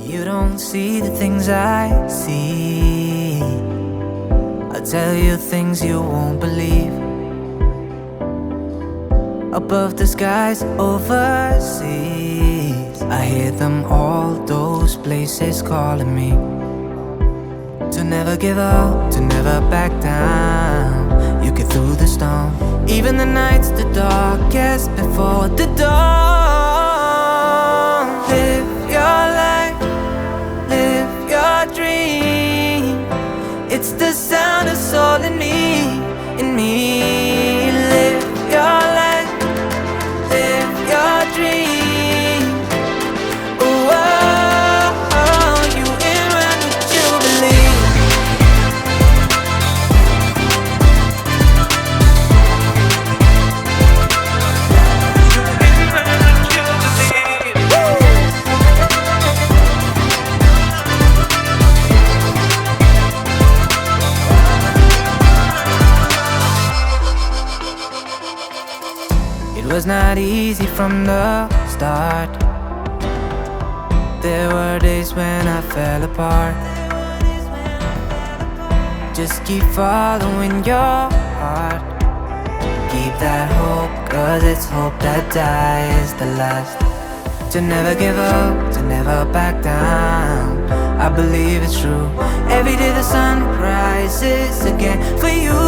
You don't see the things I see. I'll tell you things you won't believe. Above the skies overseas, I hear them all, those places calling me. To never give up, to never back down. You get through the storm, even the nights the darkest before the dawn. Live your life, live your dream. It's the sound of soul in me, in me. Live your life, live your dream. Oh, oh, oh, you in run with Jubilee. It was not easy from the start. There were days when I fell apart. Just keep following your heart. Keep that hope, cause it's hope that dies the last. To never give up, to never back down. I believe it's true. Every day the sun rises again for you.